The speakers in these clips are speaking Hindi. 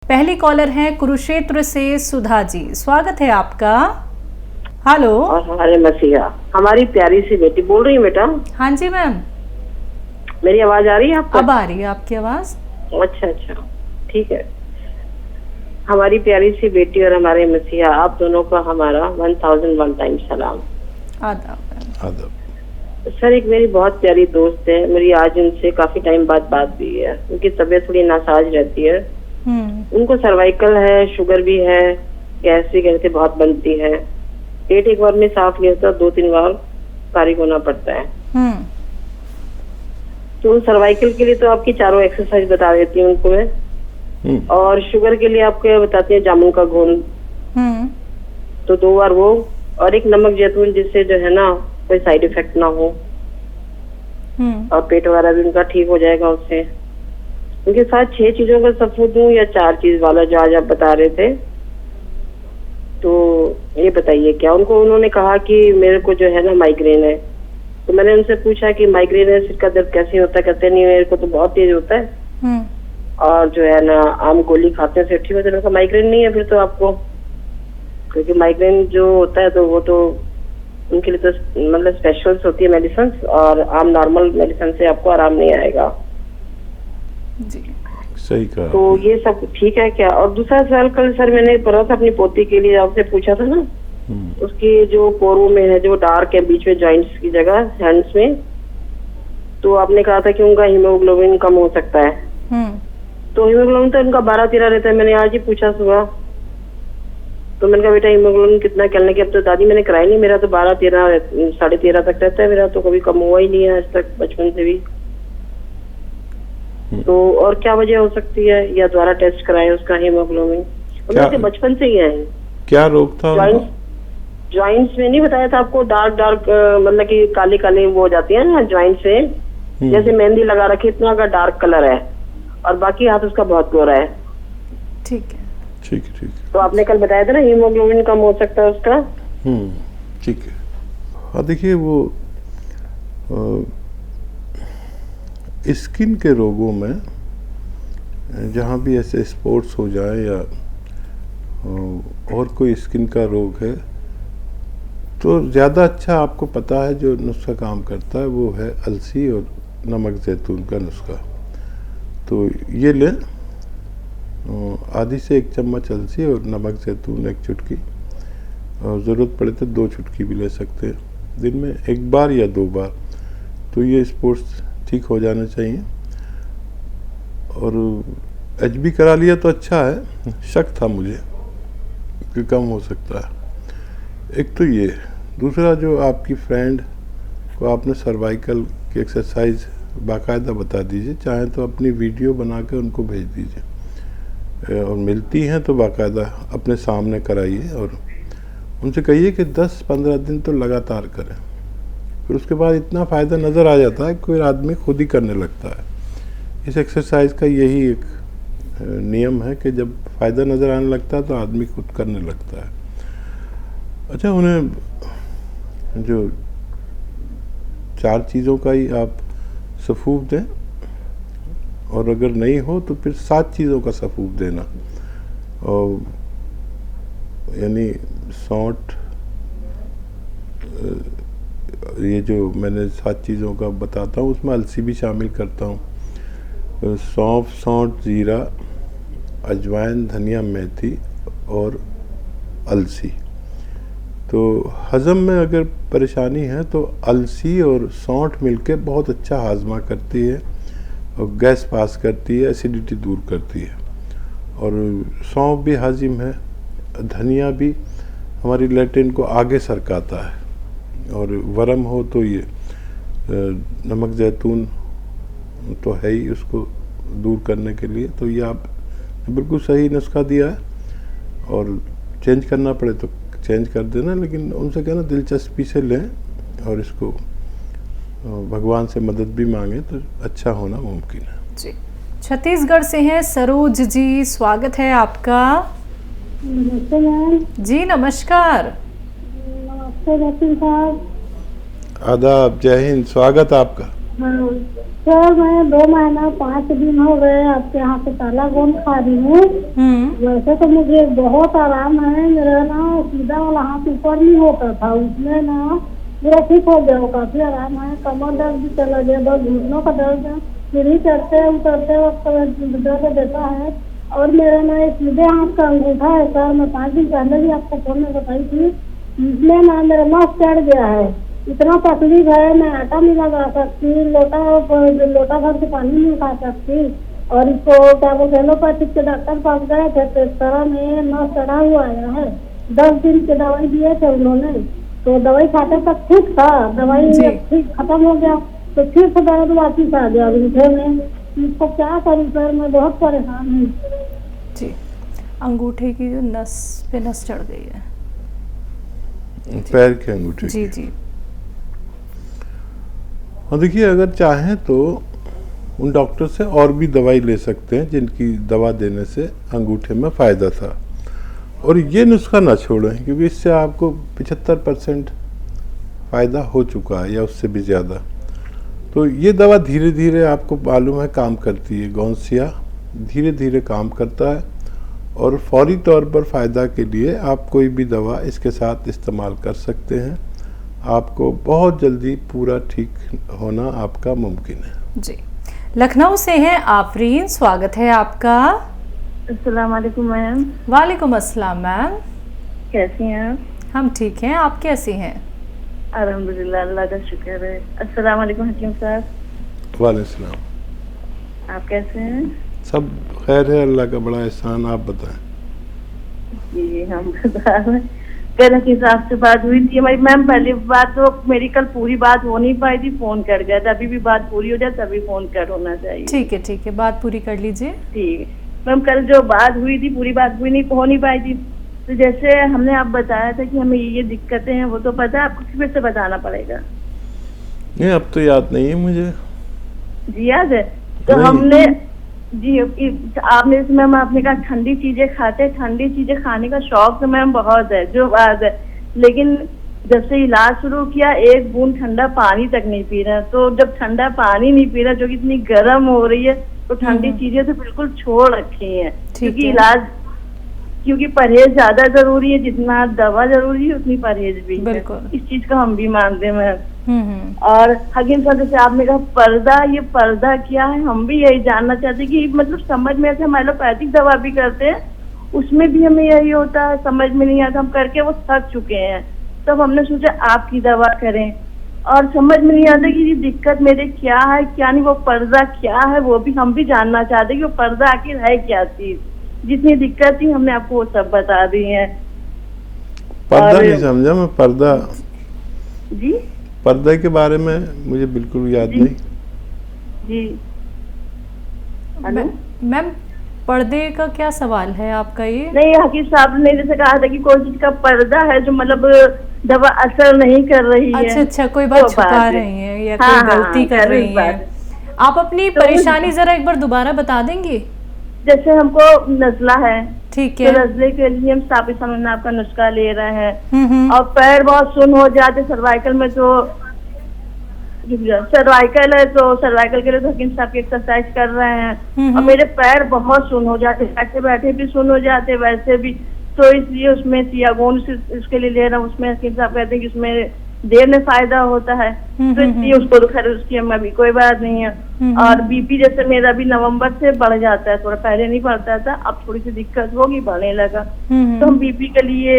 पहली कॉलर है कुरुक्षेत्र से सुधा जी, स्वागत है आपका। हेलो। और हमारे मसीहा, हमारी प्यारी सी बेटी बोल रही है बेटा। हाँ जी मैम। मेरी आवाज आ रही है आपको? अब आ रही है आपकी आवाज। अच्छा, ठीक है। हमारी प्यारी सी बेटी और हमारे मसीहा, आप दोनों को हमारा 1001 टाइम सलाम। आदाब। सर, एक मेरी बहुत प्यारी दोस्त है, मेरी आज उनसे काफी टाइम बाद बात हुई है। उनकी तबीयत थोड़ी नासाज रहती है। उनको सर्वाइकल है, शुगर भी है, गैस भी कहते बहुत बनती है, पेट एक बार में साफ नहीं होता, 2-3 बार फारिग होना पड़ता है। तो सर्वाइकल के लिए तो आपकी चारों एक्सरसाइज बता देती हूँ उनको मैं। और शुगर के लिए आपको बताती है जामुन का घोल, तो 2 बार वो, और एक नमक जैतून, जिससे जो है ना कोई साइड इफेक्ट ना हो, और पेट वगैरह भी उनका ठीक हो जाएगा उससे। उनके साथ 6 चीजों का सफूद दूं या 4 चीज वाला जो आज आप बता रहे थे, तो ये बताइए क्या उनको। उन्होंने कहा कि मेरे को जो है ना माइग्रेन है, तो मैंने उनसे पूछा कि माइग्रेन है, सिर का दर्द कैसे होता है? कहते नहीं, मेरे को तो बहुत तेज होता है, और जो है ना आम गोली खाते से ठीक होता है। माइग्रेन नहीं है फिर तो आपको, क्योंकि माइग्रेन जो होता है तो वो तो उनके लिए तो मतलब स्पेशल्स होती है मेडिसिन, और आम नॉर्मल मेडिसिन से आपको आराम नहीं आएगा जी। सही कहा। तो ये सब ठीक है क्या? और दूसरा सवाल, कल सर मैंने पढ़ा था अपनी पोती के लिए, आपसे पूछा था ना, उसकी जो पोरों में है, जो डार्क है बीच में जॉइंट्स की जगह हैंड्स में, तो आपने कहा था कि उनका हीमोग्लोबिन कम हो सकता है। तो हीमोग्लोबिन तो उनका 12-13 रहता है। मैंने आज ही पूछा सुबह, तो मैंने कहा बेटा हीमोग्लोबिन कितना कहने के, अब तो दादी मैंने कराई नहीं, मेरा तो 12-13 13.5 तक रहता है, मेरा तो कभी कम हुआ ही नहीं है आज तक, बचपन से भी। तो और क्या वजह हो सकती है, या द्वारा टेस्ट कराए उसका हीमोग्लोबिन? बचपन से ही है। क्या रोग था? जॉइंट्स में नहीं बताया था आपको, डार्क मतलब कि काले काले वो हो जाती है ना जॉइंट्स से, जैसे मेहंदी लगा रखी इतना का डार्क कलर है, और बाकी हाथ उसका बहुत गोरा है। ठीक है। तो आपने कल बताया था ना हीमोग्लोबिन कम हो सकता है उसका। ठीक है। हाँ देखिए, वो स्किन के रोगों में जहाँ भी ऐसे स्पॉट्स हो जाए या और कोई स्किन का रोग है, तो ज़्यादा अच्छा आपको पता है जो नुस्खा काम करता है वो है अलसी और नमक जैतून का नुस्खा। तो ये लें, आधी से 1 चम्मच अलसी और नमक जैतून 1 चुटकी, और ज़रूरत पड़े तो 2 चुटकी भी ले सकते हैं, दिन में 1 बार या 2 बार। तो ये स्पोर्ट्स ठीक हो जाना चाहिए। और HB करा लिया तो अच्छा है, शक था मुझे कि कम हो सकता है। एक तो ये, दूसरा जो आपकी फ्रेंड को आपने सर्वाइकल की एक्सरसाइज बाकायदा बता दीजिए, चाहे तो अपनी वीडियो बना के उनको भेज दीजिए, और मिलती हैं तो बाकायदा अपने सामने कराइए, और उनसे कहिए कि 10-15 दिन तो लगातार करें, फिर उसके बाद इतना फ़ायदा नज़र आ जाता है कोई आदमी खुद ही करने लगता है। इस एक्सरसाइज का यही एक नियम है कि जब फ़ायदा नज़र आने लगता है तो आदमी खुद करने लगता है। अच्छा, उन्हें जो 4 चीज़ों का ही आप सफूब दें, और अगर नहीं हो तो फिर 7 चीज़ों का सफूब देना, और यानी सौंठ, ये जो मैंने 7 चीज़ों का बताता हूँ उसमें अलसी भी शामिल करता हूँ, सौंफ, सौंठ, जीरा, अजवाइन, धनिया, मेथी और अलसी। तो हज़म में अगर परेशानी है तो अलसी और सौंठ मिलके बहुत अच्छा हाजमा करती है, और गैस पास करती है, एसिडिटी दूर करती है, और सौंफ भी हाजिम है, धनिया भी हमारी लैट्रिन को आगे सरकाता है, और वरम हो तो ये नमक जैतून तो है ही उसको दूर करने के लिए। तो ये आप बिल्कुल सही नुस्खा दिया है, और चेंज करना पड़े तो चेंज कर देना, लेकिन उनसे कहना दिलचस्पी से लें, और इसको भगवान से मदद भी मांगे तो अच्छा होना मुमकिन है जी। छत्तीसगढ़ से हैं सरोज जी, स्वागत है आपका। नमस्ते मैम। जी नमस्कार। नमस्ते रतन साहब। आदाब, जय हिंद, स्वागत आपका। हाँ सर, मैं 2 महीना 5 दिन हो गए आपके यहाँ से काला गोंद खा रही हूँ। वैसे तो मुझे बहुत आराम है। मेरा ना सीधा वाला हाथ ऊपर नहीं होता था, उसमें ना मेरा ठीक हो गया, काफी आराम है। कमर दर्द भी चला गया, बस घुटनों का दर्द है, सीढ़ी चढ़ते उतरते वक्त दर्द देता है। और मेरा ना एक सीधे हाथ का अंगूठा है सर, मैं 5 दिन पहले भी आपको फोन में बताई थी, इसमें ना मेरा नस चढ़ गया है। इतना तकलीफ है, मैं आटा नहीं लगा सकती, लोटा भर के पानी नहीं खा सकती। और इसको क्या बोलते एलोपैथिक के डॉक्टर पास गए थे तो इस तरह में नस चढ़ा हुआ आया है। 10 दिन की दवाई दिए थे उन्होंने, तो दवाई खाते तक ठीक था, दवाई ठीक खत्म हो गया तो फिर से दर्द वापिस आ गया अंगूठे में। इसको क्या करूँ सर, मैं बहुत परेशान हूँ जी। अंगूठे की जो नस पे नस चढ़ गई है, पैर के अंगूठे जी जी। और देखिए, अगर चाहें तो उन डॉक्टर से और भी दवाई ले सकते हैं जिनकी दवा देने से अंगूठे में फ़ायदा था। और ये नुस्खा ना छोड़ें, क्योंकि इससे आपको 75% फ़ायदा हो चुका है या उससे भी ज़्यादा। तो ये दवा धीरे धीरे, आपको मालूम है, काम करती है। गौंसिया धीरे धीरे काम करता है और फौरी तौर पर फ़ायदा के लिए आप कोई भी दवा इसके साथ इस्तेमाल कर सकते हैं। आपको बहुत जल्दी पूरा ठीक होना आपका मुमकिन है। जी। लखनऊ से हैं आफरीन, स्वागत है आपका। अस्सलाम वालेकुम मैम। वालेकुम अस्सलाम मैम, कैसी हैं आप? हम ठीक हैं, आप कैसी हैं? अल्हम्दुलिल्लाह, अल्लाह का शुक्र है। अस्सलाम वालेकुम हकीम साहब। वालेकुम सलाम। आप कैसे हैं? सब खैर है, अल्लाह का बड़ा एहसान। आप बताएं। जी हम बता रहे, कल हकीम साहब से बात हुई थी हमारी मैम। पहली बात तो मेरी कल पूरी बात हो नहीं पाई थी, फोन कर गया था। अभी भी बात पूरी हो जाए तभी फोन कर होना चाहिए। ठीक है, बात पूरी कर लीजिए। ठीक है मैम, कल जो बात हुई थी पूरी बात हुई नहीं, हो नहीं पाई थी। तो जैसे हमने आप बताया था कि हमें ये दिक्कतें हैं, वो तो पता है, आपको फिर से बताना पड़ेगा। नहीं, अब तो याद नहीं है मुझे। जी याद है। तो हमने जी आपने मैम आपने कहा ठंडी चीजें खाते, ठंडी चीजें खाने का शौक तो मैम बहुत है, जो बात है। लेकिन जब से इलाज शुरू किया, एक बूंद ठंडा पानी तक नहीं पी रहा। तो जब ठंडा पानी नहीं पी रहा, जो कि इतनी गर्म हो रही है, तो ठंडी चीजें तो बिल्कुल छोड़ रखी हैं। क्योंकि परहेज ज्यादा जरूरी है, जितना दवा जरूरी है उतनी परहेज भी है। इस चीज को हम भी मानते हैं मैम। और हकीम साहब, जैसे आपने कहा पर्दा, ये पर्दा क्या है, हम भी यही जानना चाहते कि मतलब समझ में आता है। हम एलोपैथिक दवा भी करते हैं, उसमें भी हमें यही होता है, समझ में नहीं आता, हम करके वो थक चुके हैं। तब हमने सोचा आपकी दवा करें, और समझ में नहीं आता कि ये दिक्कत मेरे क्या है क्या नहीं। वो पर्दा क्या है वो भी हम भी जानना चाहते कि वो पर्दा आखिर है क्या चीज। जितनी दिक्कत थी हमने आपको वो सब बता दी है। पर्दा नहीं समझा मैं। पर्दा जी, पर्दे के बारे में मुझे बिल्कुल याद नहीं। जी हेलो मैम, पर्दे का क्या सवाल है आपका? ये नहीं, हकीम साहब ने जैसे कहा था कि कोई चीज का पर्दा है जो मतलब दवा असर नहीं कर रही है। अच्छा, कोई बात छुपा रही है या कोई गलती कर रही है। आप अपनी परेशानी जरा एक बार दोबारा बता देंगी? जैसे हमको नजला है, ठीक है, तो नजले के लिए हम साफी समझना आपका नुस्खा ले रहे हैं। और पैर बहुत सुन हो जाते सर्वाइकल में, तो सर्वाइकल है तो सर्वाइकल के लिए तो हकीम साहब की एक्सरसाइज कर रहे हैं। और मेरे पैर बहुत सुन हो जाते, बैठे बैठे भी सुन हो जाते, वैसे भी। तो इसलिए उसमें सियागोन उसके लिए ले रहा हूँ। उसमें हकीम साहब कहते हैं कि उसमें देर में फायदा होता है, तो इसलिए उसको तो खैर उसकी अभी कोई बात नहीं है। और बीपी जैसे मेरा भी नवंबर से बढ़ जाता है, थोड़ा पहले नहीं बढ़ता था, अब थोड़ी सी दिक्कत होगी, बढ़ने लगा। तो हम बीपी के लिए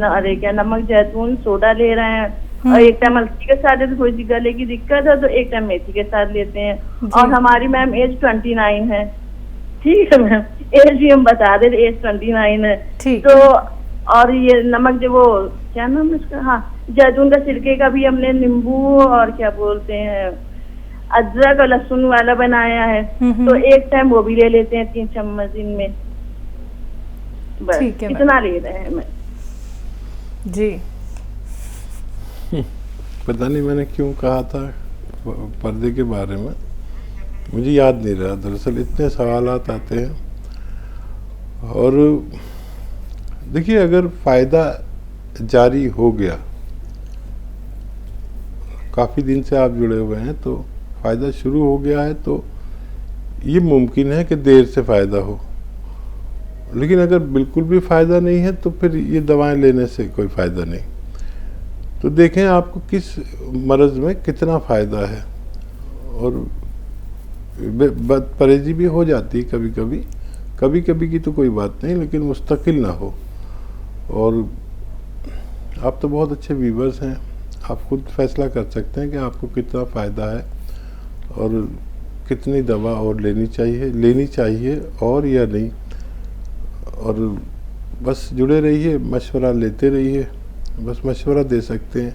अरे क्या नमक जैतून सोडा ले रहे हैं। और एक टाइम अलसी के साथ लेते, थोड़ी सी गले की दिक्कत है तो एक टाइम मेथी के साथ लेते हैं। और हमारी मैम एज 29 है। ठीक है मैम, एज भी हम बता दे, एज 29 है। तो और ये नमक जो वो क्या नाम है उसका, हाँ जैतून का सिरके का भी हमने नींबू और क्या बोलते हैं अदरक और लहसुन वाला बनाया है। तो एक टाइम वो भी ले लेते हैं 3 चम्मच दिन में। बस इतना ले रहे हैं मैं जी। पता नहीं मैंने क्यों कहा था पर्दे के बारे में, मुझे याद नहीं रहा। दरअसल इतने सवालात आते हैं। और देखिए, अगर फ़ायदा जारी हो गया, काफ़ी दिन से आप जुड़े हुए हैं, तो फ़ायदा शुरू हो गया है तो ये मुमकिन है कि देर से फ़ायदा हो, लेकिन अगर बिल्कुल भी फ़ायदा नहीं है तो फिर ये दवाएं लेने से कोई फ़ायदा नहीं। तो देखें आपको किस मर्ज़ में कितना फ़ायदा है, और बदपरहेज़ी भी हो जाती है कभी कभी, कभी कभी की तो कोई बात नहीं, लेकिन मुस्तकिल ना हो। और आप तो बहुत अच्छे वीवर्स हैं, आप खुद फैसला कर सकते हैं कि आपको कितना फ़ायदा है और कितनी दवा और लेनी चाहिए और या नहीं। और बस जुड़े रहिए, मशवरा लेते रहिए, बस मशवरा दे सकते हैं।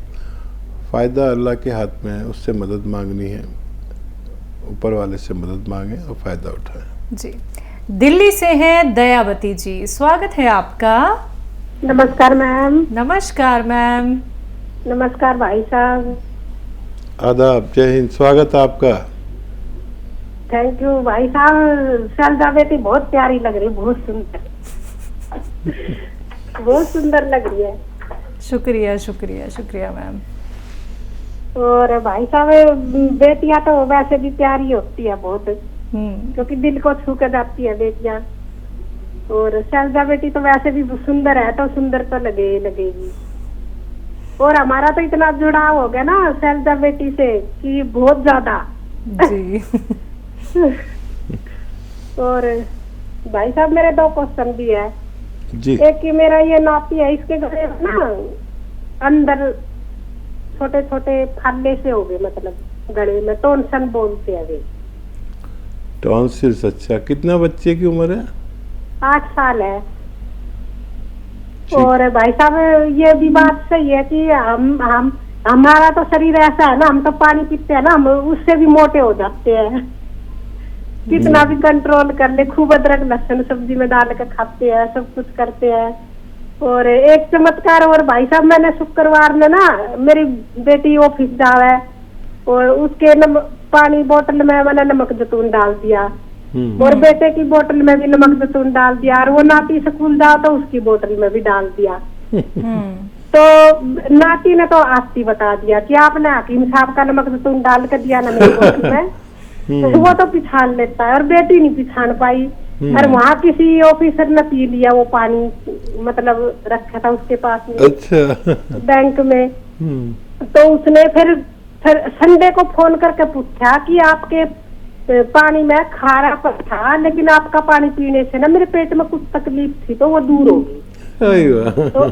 फ़ायदा अल्लाह के हाथ में है, उससे मदद मांगनी है, ऊपर वाले से मदद मांगें और फ़ायदा उठाएं। जी, दिल्ली से हैं दयावती जी, स्वागत है आपका। नमस्कार मैम। नमस्कार मैम। नमस्कार भाई साहब। आदाब, जय हिंद, स्वागत है आपका। थैंक यू भाई साहब। शारदा बेटी बहुत प्यारी लग रही है, बहुत सुंदर बहुत सुंदर लग रही है। शुक्रिया शुक्रिया शुक्रिया मैम। और भाई साहब बेटियां तो वैसे भी प्यारी होती है बहुत, क्योंकि दिल को छू कर जाती है बेटियां। और शारदा बेटी तो वैसे भी सुंदर है, तो सुंदर तो लगेगी। और हमारा तो इतना जुड़ाव हो गया ना शारदा बेटी से कि बहुत ज्यादा जी। और भाई साहब मेरे 2 क्वेश्चन भी है जी। एक कि मेरा ये नाती है, इसके गले में ना अंदर छोटे छोटे फाले से हो गए, मतलब गले में टॉन्सिल बोलते हैं वे। टॉन्सिल्स, अच्छा। कितना बच्चे की उम्र है? 8 साल है। और भाई साहब ये भी बात सही है कि हम हमारा तो शरीर ऐसा है ना, हम तो पानी पीते हैं ना, हम उससे भी मोटे हो जाते हैं। कितना भी कंट्रोल कर ले, खूब अदरक लहसुन सब्जी में डाल के खाते हैं, सब कुछ करते हैं। और एक चमत्कार और भाई साहब, मैंने शुक्रवार में ना मेरी बेटी ऑफिस जावे और उसके पानी बोतल में मैंने नमक जैतून डाल दिया और बेटे की बोतल में भी नमक जैतून डाल दिया, और वो नाती स्कूल जाओ तो उसकी बोतल में भी डाल दिया। तो नाती ने तो आस्ती बता दिया कि आपने हकीम साहब का नमक जैतून डाल कर दिया ना मेरी बोतल में। वो तो पिछाड़ लेता है, और बेटी नहीं पिछाड़ पाई। और वहाँ किसी ऑफिसर ने पी लिया वो पानी, मतलब रखा था उसके पास में, अच्छा, बैंक में। तो उसने फिर संडे को फोन करके पूछा कि आपके पानी में खारा था, लेकिन आपका पानी पीने से ना मेरे पेट में कुछ तकलीफ थी तो वो दूर हो गई। तो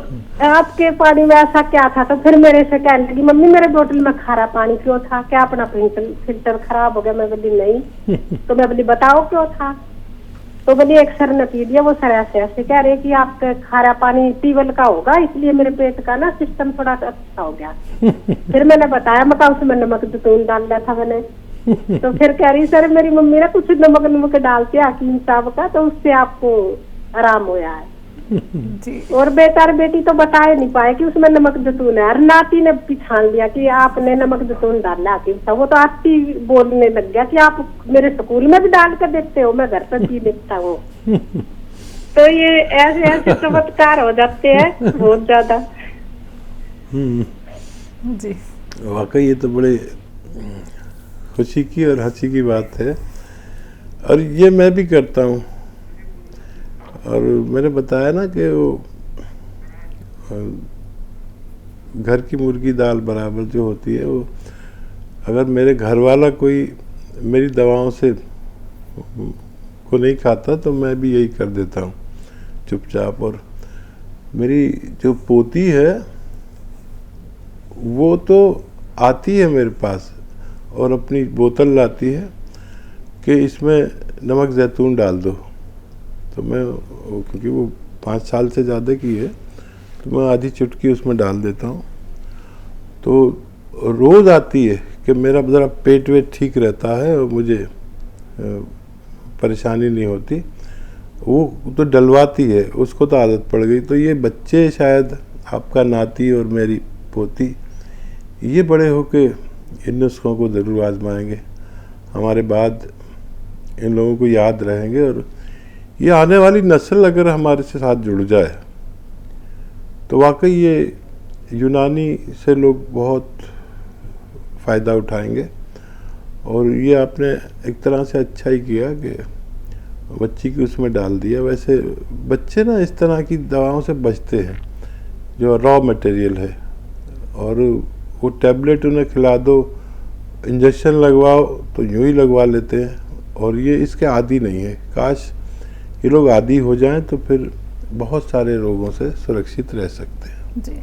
आपके पानी में ऐसा क्या था? तो फिर मेरे से कहने लगी, मम्मी मेरे बोतल में खारा पानी क्यों था? क्या अपना फिल्टर खराब हो गया? मैं बोली नहीं। तो मैं बोली बताओ क्यों था? तो बोली एक सर ने पी लिया, वो सर ऐसे ऐसे कह रहे कि आपका खारा पानी टीवल का होगा, इसलिए मेरे पेट का ना सिस्टम थोड़ा अच्छा हो गया। फिर मैंने बताया, मैं उसमें नमक जैतून डाल दिया था मैंने। तो फिर कह रही सर मेरी मम्मी ने कुछ नमक डालते हकीम साहब का, तो उससे आपको आराम होया है। जी। और बेटा और बेटी तो बता ही नहीं पाए कि उसमें नमक जैतून है, और नाती ने पिछाड़ लिया कि आपने नमक जैतून डाला हकीम साहब। वो तो आती बोलने लग गया कि आप मेरे स्कूल में भी डाल कर देते हो, मैं घर पर पी लेता हूँ। तो ये ऐसे ऐसे चमत्कार हो जाते हैं बहुत ज्यादा। जी, वाकई ये तो बड़े खुशी की और हंसी की बात है, और ये मैं भी करता हूँ। और मैंने बताया ना कि वो घर की मुर्गी दाल बराबर जो होती है, वो अगर मेरे घर वाला कोई मेरी दवाओं से को नहीं खाता तो मैं भी यही कर देता हूँ चुपचाप। और मेरी जो पोती है वो तो आती है मेरे पास और अपनी बोतल लाती है कि इसमें नमक जैतून डाल दो। तो मैं, क्योंकि वो 5 साल से ज़्यादा की है, तो मैं आधी चुटकी उसमें डाल देता हूँ। तो रोज़ आती है कि मेरा ज़रा पेट वेट ठीक रहता है और मुझे परेशानी नहीं होती। वो तो डलवाती है, उसको तो आदत पड़ गई। तो ये बच्चे शायद आपका नाती और मेरी पोती, ये बड़े होके इन नुस्खों को ज़रूर आजमाएंगे, हमारे बाद इन लोगों को याद रहेंगे। और ये आने वाली नस्ल अगर हमारे से साथ जुड़ जाए तो वाकई ये यूनानी से लोग बहुत फ़ायदा उठाएंगे। और ये आपने एक तरह से अच्छा ही किया कि बच्ची की उसमें डाल दिया। वैसे बच्चे ना इस तरह की दवाओं से बचते हैं जो रॉ मटेरियल है, और वो टैबलेट उन्हें खिला दो, इंजेक्शन लगवाओ तो यूं ही लगवा लेते हैं, और ये इसके आदी नहीं है। काश ये लोग आदी हो जाएं तो फिर बहुत सारे रोगों से सुरक्षित रह सकते हैं। जी।